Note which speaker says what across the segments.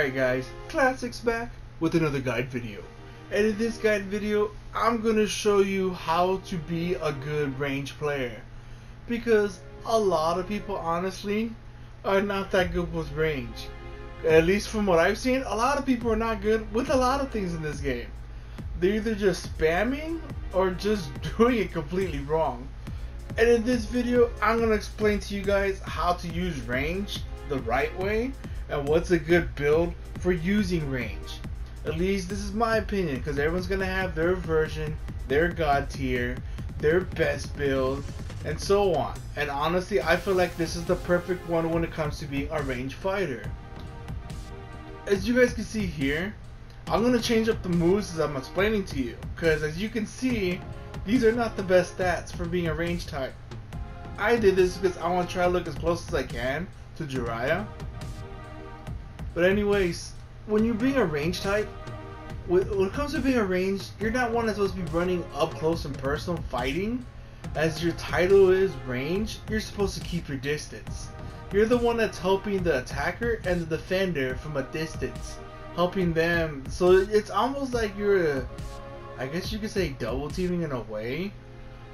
Speaker 1: Alright guys, Classic's back with another guide video. And in this guide video, I'm going to show you how to be a good range player. Because a lot of people honestly are not that good with range. At least from what I've seen, a lot of people are not good with a lot of things in this game. They're either just spamming or just doing it completely wrong. And in this video, I'm going to explain to you guys how to use range the right way and what's a good build for using range. At least this is my opinion, because everyone's going to have their version, their god tier, their best build, and so on. And honestly, I feel like this is the perfect one when it comes to being a range fighter. As you guys can see here, I'm going to change up the moves as I'm explaining to you, because as you can see, these are not the best stats for being a range type. I did this because I want to try to look as close as I can to Jiraiya. But anyways, when you're being a range type, when it comes to being a range, you're not one that's supposed to be running up close and personal fighting. As your title is range, you're supposed to keep your distance. You're the one that's helping the attacker and the defender from a distance, helping them. So it's almost like you're I guess you could say double teaming in a way.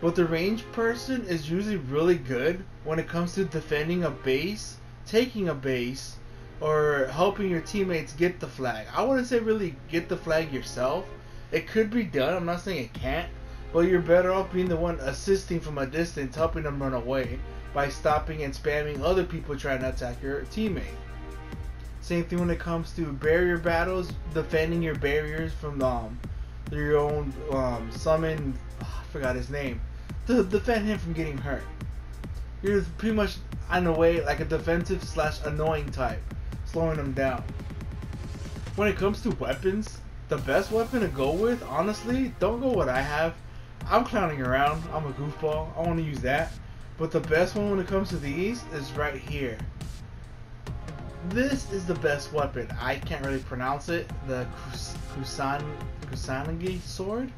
Speaker 1: But the range person is usually really good when it comes to defending a base, taking a base, or helping your teammates get the flag. I wouldn't say really get the flag yourself. It could be done, I'm not saying it can't, but you're better off being the one assisting from a distance, helping them run away by stopping and spamming other people trying to attack your teammate. Same thing when it comes to barrier battles, defending your barriers from your own summon, I forgot his name, to defend him from getting hurt. You're pretty much in a way like a defensive / annoying type, slowing them down. When it comes to weapons, the best weapon to go with, honestly, don't go what I have. I'm clowning around, I'm a goofball, I want to use that. But the best one when it comes to these is right here. This is the best weapon. I can't really pronounce it. The Kusanagi sword.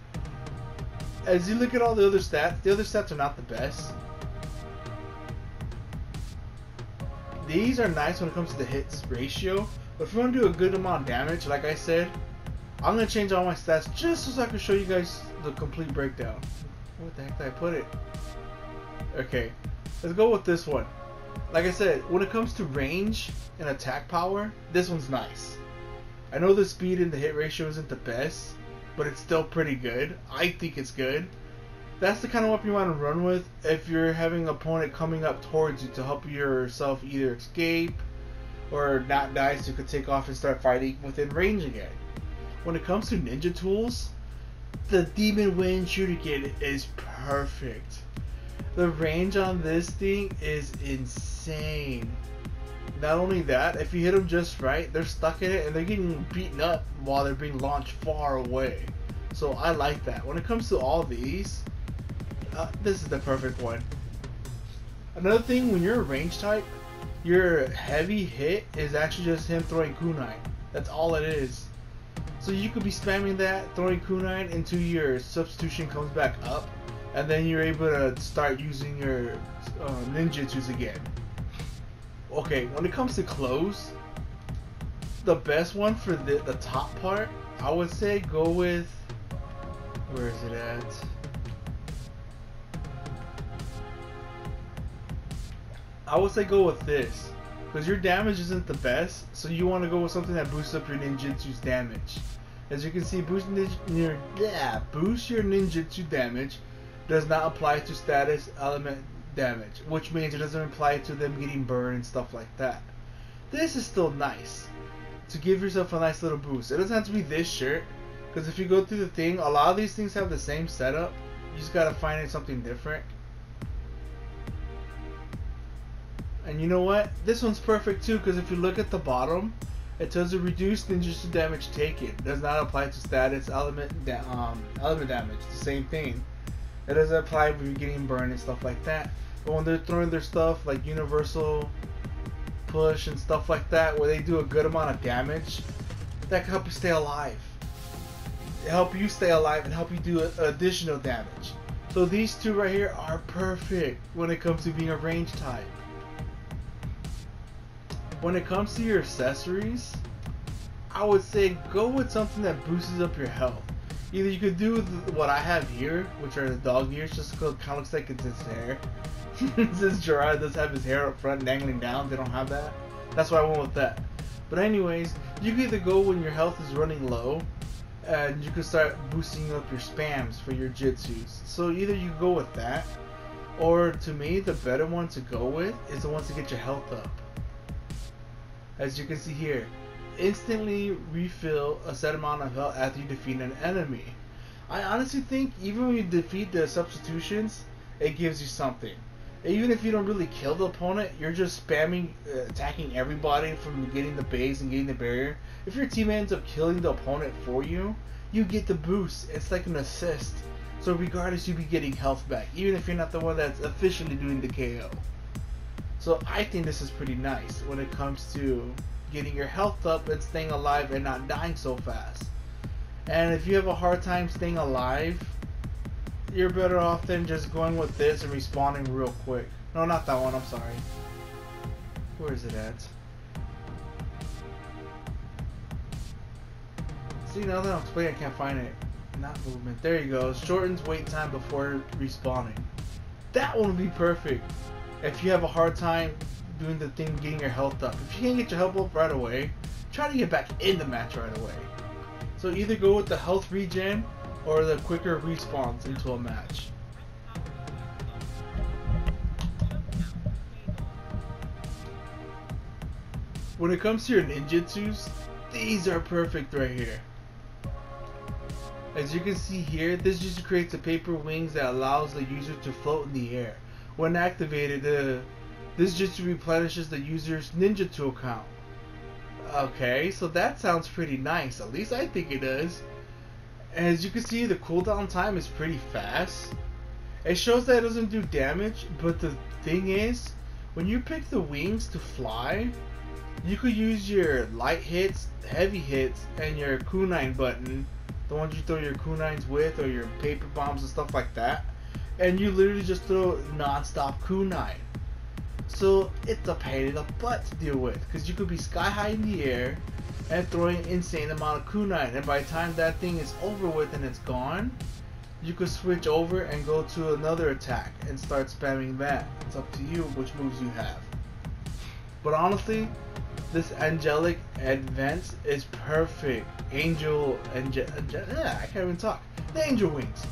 Speaker 1: As you look at all the other stats are not the best. These are nice when it comes to the hits ratio, but if you want to do a good amount of damage, like I said, I'm going to change all my stats just so I can show you guys the complete breakdown. What the heck did I put it? Okay, let's go with this one. Like I said, when it comes to range and attack power, this one's nice. I know the speed and the hit ratio isn't the best, but it's still pretty good. I think it's good. That's the kind of weapon you want to run with if you're having an opponent coming up towards you to help yourself either escape or not die so you could take off and start fighting within range again. When it comes to ninja tools, the Demon Wind Shooter Kit is perfect. The range on this thing is insane. Not only that, if you hit them just right, they're stuck in it and they're getting beaten up while they're being launched far away. So I like that. When it comes to all these, this is the perfect one. Another thing, when you're a range type, your heavy hit is actually just him throwing kunai. That's all it is. So you could be spamming that, throwing kunai until your substitution comes back up, and then you're able to start using your ninjutsus again. Okay, when it comes to clothes, the best one for the top part, I would say go with, where is it at? I would say go with this, because your damage isn't the best, so you want to go with something that boosts up your ninjutsu's damage. As you can see, boost your ninjutsu damage does not apply to status element damage, which means it doesn't apply to them getting burned and stuff like that. This is still nice to give yourself a nice little boost. It doesn't have to be this shirt, because if you go through the thing, a lot of these things have the same setup. You just gotta find something different. And you know what? This one's perfect too, because if you look at the bottom, it tells you reduce ninjutsu damage taken. It does not apply to status element damage. It's the same thing. It doesn't apply when you're getting burned and stuff like that. But when they're throwing their stuff like universal push and stuff like that, where they do a good amount of damage, that can help you stay alive. Help you stay alive and help you do additional damage. So these two right here are perfect when it comes to being a range type. When it comes to your accessories, I would say go with something that boosts up your health. Either you could do what I have here, which are the dog ears, just because it kind of looks like it's his hair. Since Jiraiya does have his hair up front dangling down, they don't have that. That's why I went with that. But anyways, you can either go when your health is running low, and you can start boosting up your spams for your jutsus. So either you go with that, or to me, the better one to go with is the ones to get your health up. As you can see here, instantly refill a set amount of health after you defeat an enemy. I honestly think even when you defeat the substitutions, it gives you something. Even if you don't really kill the opponent, you're just spamming, attacking everybody from getting the base and getting the barrier. If your team ends up killing the opponent for you, you get the boost. It's like an assist. So regardless, you'll be getting health back, even if you're not the one that's officially doing the KO. So I think this is pretty nice when it comes to getting your health up and staying alive and not dying so fast. And if you have a hard time staying alive, you're better off than just going with this and respawning real quick. No, not that one, I'm sorry. Where is it at? See, now that I'm explaining, I can't find it. Not movement. There you go. Shortens wait time before respawning. That one would be perfect if you have a hard time doing the thing getting your health up. If you can't get your health up right away, try to get back in the match right away. So either go with the health regen or the quicker respawns into a match. When it comes to your ninjutsus, these are perfect right here. As you can see here, this just creates a paper wings that allows the user to float in the air. When activated, this just replenishes the user's ninjutsu account. Okay, so that sounds pretty nice. At least I think it does. As you can see, the cooldown time is pretty fast. It shows that it doesn't do damage, but the thing is, when you pick the wings to fly, you could use your light hits, heavy hits, and your kunai button, the ones you throw your kunais with, or your paper bombs and stuff like that, and you literally just throw non-stop kunai. So it's a pain in the butt to deal with, because you could be sky high in the air and throwing an insane amount of kunai, and by the time that thing is over with and it's gone, you could switch over and go to another attack and start spamming that. It's up to you which moves you have. But honestly, this angelic advance is perfect. I can't even talk. The angel wings.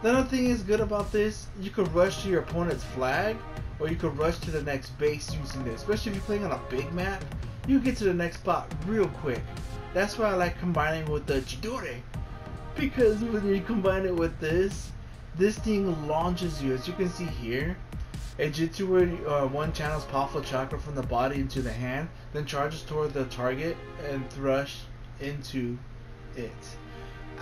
Speaker 1: The other thing is good about this, you could rush to your opponent's flag, or you could rush to the next base using this. Especially if you're playing on a big map, you get to the next spot real quick. That's why I like combining with the Chidori, because when you combine it with this thing launches you. As you can see here, a jutsu where one channels powerful chakra from the body into the hand, then charges toward the target and thrush into it.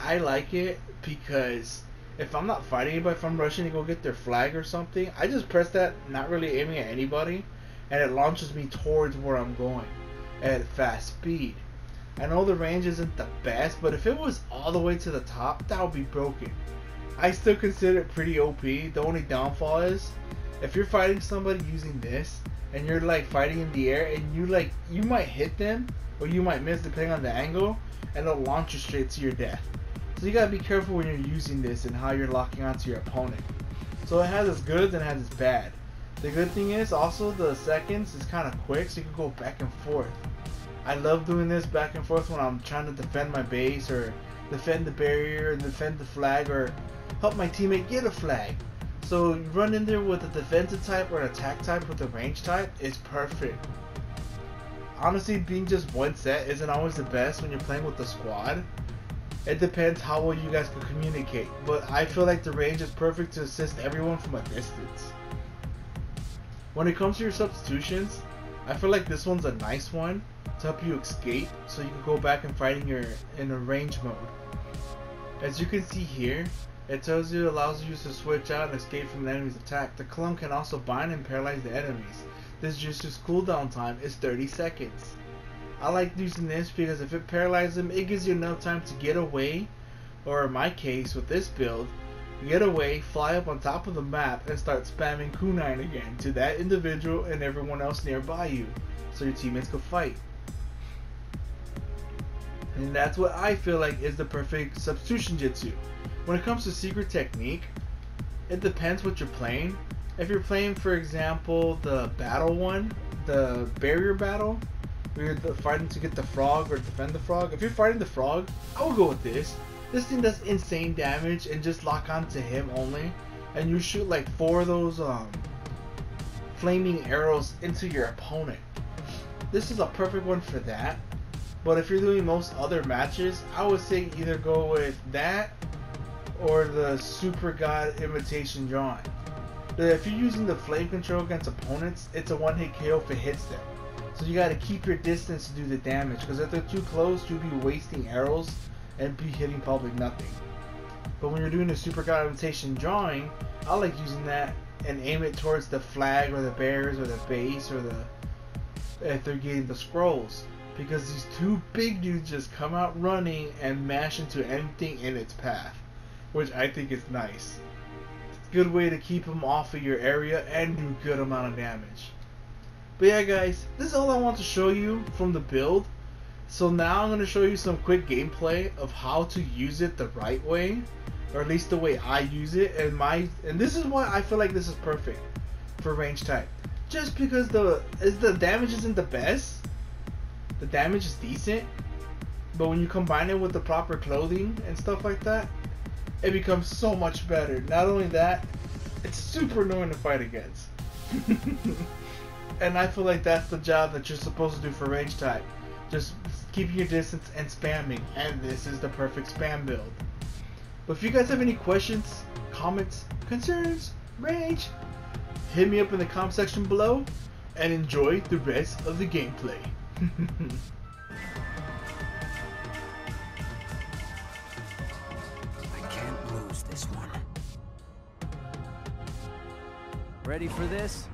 Speaker 1: I like it because if I'm not fighting anybody, if I'm rushing to go get their flag or something, I just press that, not really aiming at anybody, and it launches me towards where I'm going at fast speed. I know the range isn't the best, but if it was all the way to the top, that would be broken. I still consider it pretty OP. The only downfall is, if you're fighting somebody using this, and you're like fighting in the air, and you might hit them, or you might miss depending on the angle, and it'll launch you straight to your death. So you gotta be careful when you're using this and how you're locking onto your opponent. So it has its good and it has its bad. The good thing is also the seconds is kind of quick, so you can go back and forth. I love doing this back and forth when I'm trying to defend my base, or defend the barrier, or defend the flag, or help my teammate get a flag. So you run in there with a defensive type or an attack type with a range type is perfect. Honestly, being just one set isn't always the best when you're playing with the squad. It depends how well you guys can communicate, but I feel like the range is perfect to assist everyone from a distance. When it comes to your substitutions, I feel like this one's a nice one to help you escape, so you can go back and fight in a range mode. As you can see here, it tells you, allows you to switch out and escape from the enemy's attack. The clump can also bind and paralyze the enemies. This jutsu's cooldown time is 30 seconds. I like using this because if it paralyzes them, it gives you enough time to get away, or in my case with this build, get away, fly up on top of the map, and start spamming kunai again to that individual and everyone else nearby you, so your teammates can fight. And that's what I feel like is the perfect substitution jutsu. When it comes to secret technique, it depends what you're playing. If you're playing, for example, the battle one, the barrier battle, where you're fighting to get the frog or defend the frog. If you're fighting the frog, I would go with this. This thing does insane damage and just lock onto him only. And you shoot like 4 of those flaming arrows into your opponent. This is a perfect one for that. But if you're doing most other matches, I would say either go with that or the Super God Imitation Drawing. If you're using the flame control against opponents, it's a one-hit KO if it hits them. So you gotta keep your distance to do the damage, because if they're too close, you'll be wasting arrows and be hitting probably nothing. But when you're doing the Super God Imitation Drawing, I like using that and aim it towards the flag or the bears or the base or if they're getting the scrolls. Because these 2 big dudes just come out running and mash into anything in its path, which I think is nice. It's a good way to keep them off of your area and do a good amount of damage. But yeah guys, this is all I want to show you from the build. So now I'm going to show you some quick gameplay of how to use it the right way, or at least the way I use it. And this is why I feel like this is perfect for range type. Just because the damage isn't the best, the damage is decent, but when you combine it with the proper clothing and stuff like that, it becomes so much better. Not only that, it's super annoying to fight against. And I feel like that's the job that you're supposed to do for range type. Just keeping your distance and spamming, and this is the perfect spam build. But if you guys have any questions, comments, concerns, rage, hit me up in the comment section below, and enjoy the rest of the gameplay.
Speaker 2: I can't lose this one. Ready for this?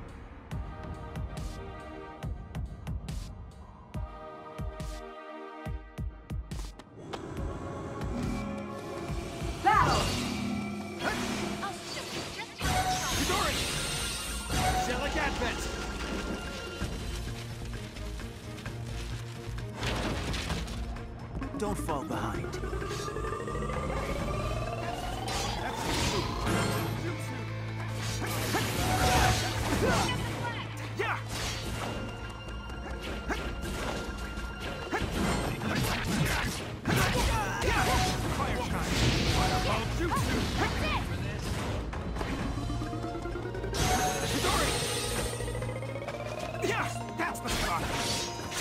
Speaker 2: Don't fall behind.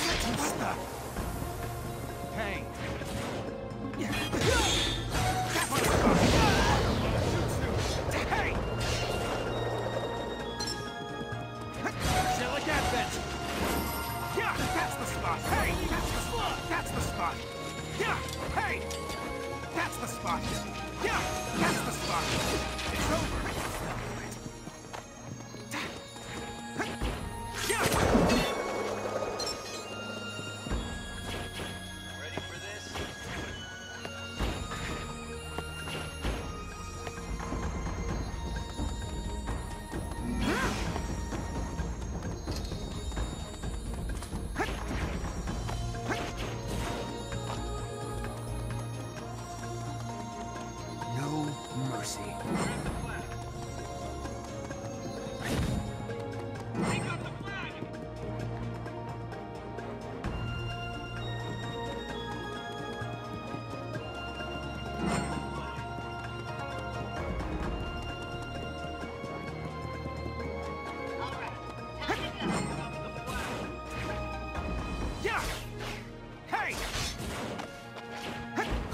Speaker 2: That's the spot. Hey. Hey! Angelic Advent! Yeah, that's the spot! Hey! That's the spot! That's the spot! Yeah! Hey! That's the spot! Yeah! That's the spot! It's over! Mercy. Take out the flag! Yeah! Hey!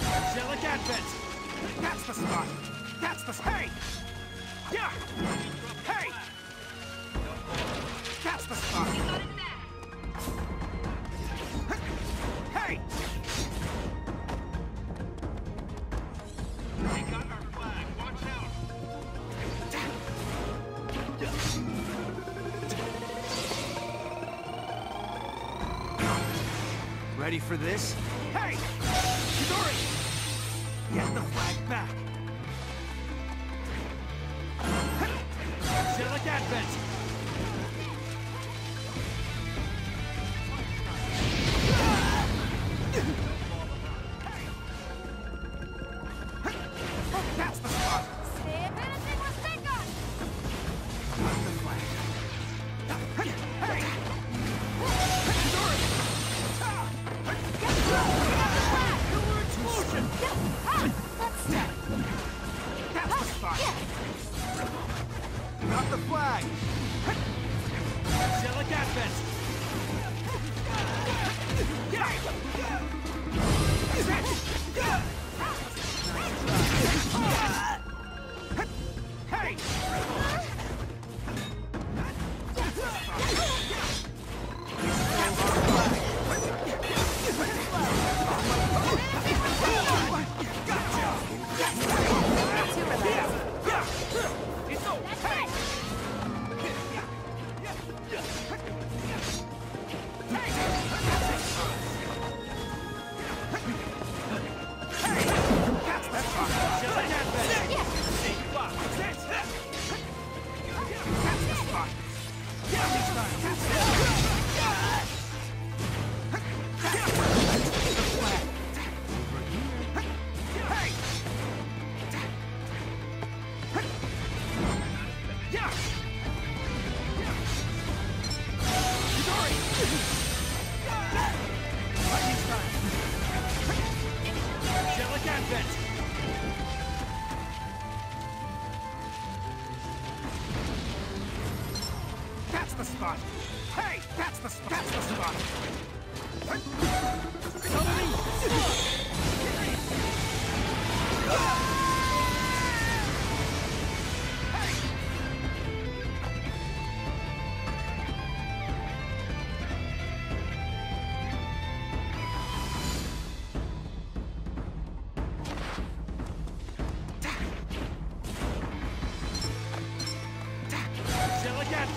Speaker 2: Angelic Advent! That's the spot! That's the... Hey! Yeah! Hey! That's the spot! Hey! They got our flag! Watch out! Ready for this? Hey! Shinobi! Get the flag back! Angelic Advent!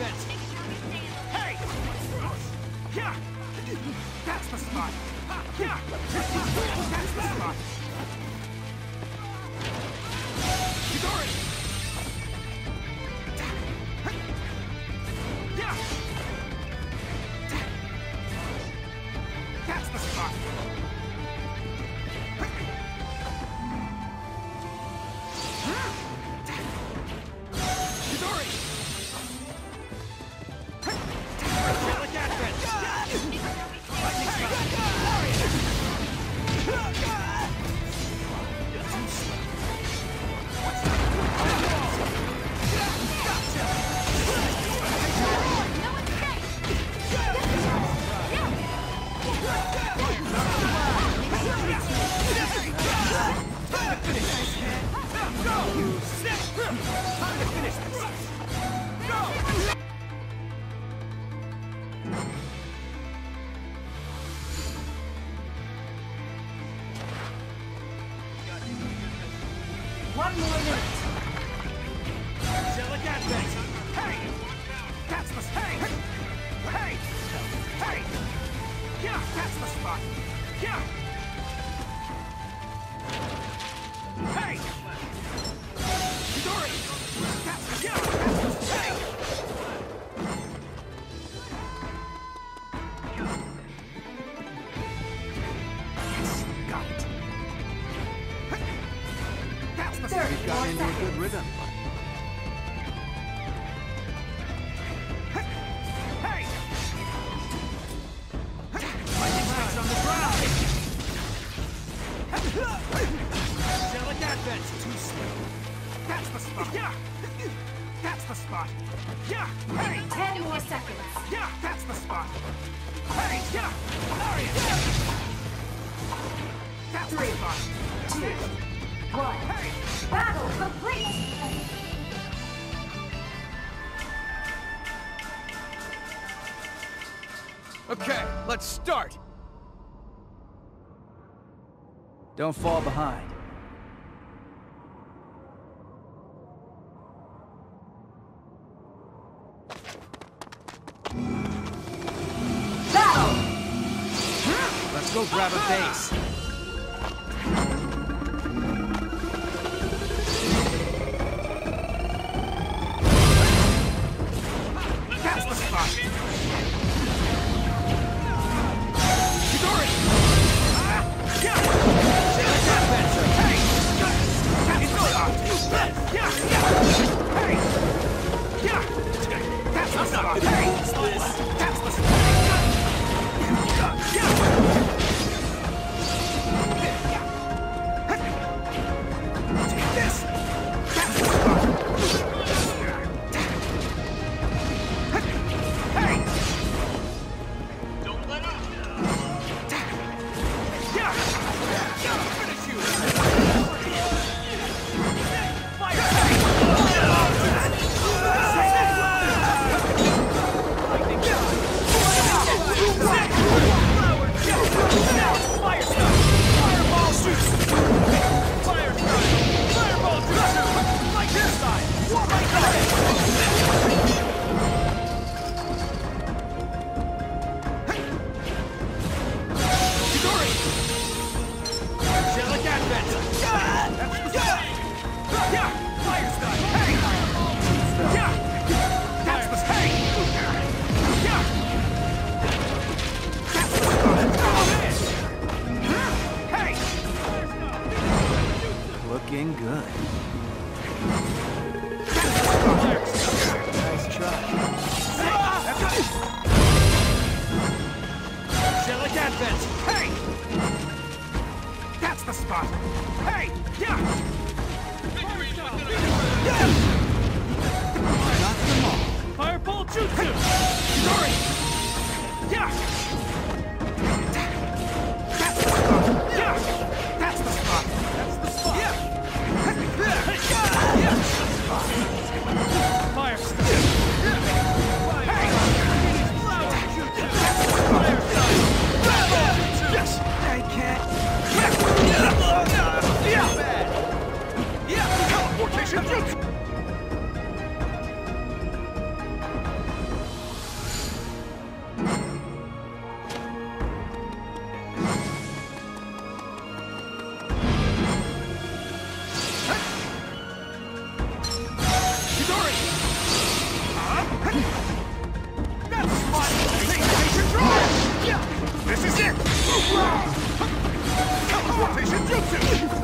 Speaker 2: Advent! Hey! Yeah! That's the spot! Yeah! That's the spot! Shinobi! Yeah! That's the spot! Shinobi! Angelic Advent! Lightning strike!
Speaker 3: One more minute.
Speaker 2: Angelic Advent! Hey! That's the hey! Hey! Hey! Yeah, that's the spot! Yeah! Hey! Shinobi! That's the yeah! That's the hey! Yes, got it. That's the
Speaker 3: Thirty
Speaker 2: spot!
Speaker 3: more seconds.
Speaker 2: Rhythm. Hey! Lightning strikes on the ground! Angelic Advent! Too slow. That's the spot! Yeah! That's the spot! Yeah! Hey!
Speaker 3: 10 more seconds.
Speaker 2: Yeah! That's the spot! Hey! Yeah! Lariat! That's the
Speaker 3: 3,
Speaker 2: spot!
Speaker 3: 2, 1.
Speaker 2: Hey!
Speaker 3: Battle complete.
Speaker 4: Okay, let's start! Don't fall behind.
Speaker 3: Battle.
Speaker 4: Let's go grab a base.
Speaker 2: That's the spot! Shinobi! Yeah! Angelic Advent! Hey! That's the spot! Yeah! Yeah! Hey! Yeah! That's the spot! Hey! That's the spot! Yeah! Take this! That's the spot! Hey! Don't let up! Yeah! Finish you! Fire! Lightning shot! Fire strike! Fireball shoot! Fire strike! Fireball shoot! Like this side! Like that! Shinobi! Angelic Advent! That's the spot! Yeah! Fire strike! Hey! Yeah! That's the hey! Yeah! That's the spot! Hey!
Speaker 4: Looking good.
Speaker 2: That's the spot!
Speaker 4: Nice try.
Speaker 2: Angelic Advent! Hey! That's the spot! Hey! Yeah! Yeah!
Speaker 4: Knock them off.
Speaker 2: Fireball Jutsu! Shinobi! Yeah! That's the spot! Yeah! That's the spot! That's the spot! Yeah! Yeah! Fire strike! Hey! Flower Jutsu! That's the spot! Fire strike! Yes! I can't! Yeah! Bad! Yeah! Teleportation Jutsu! Jutsu!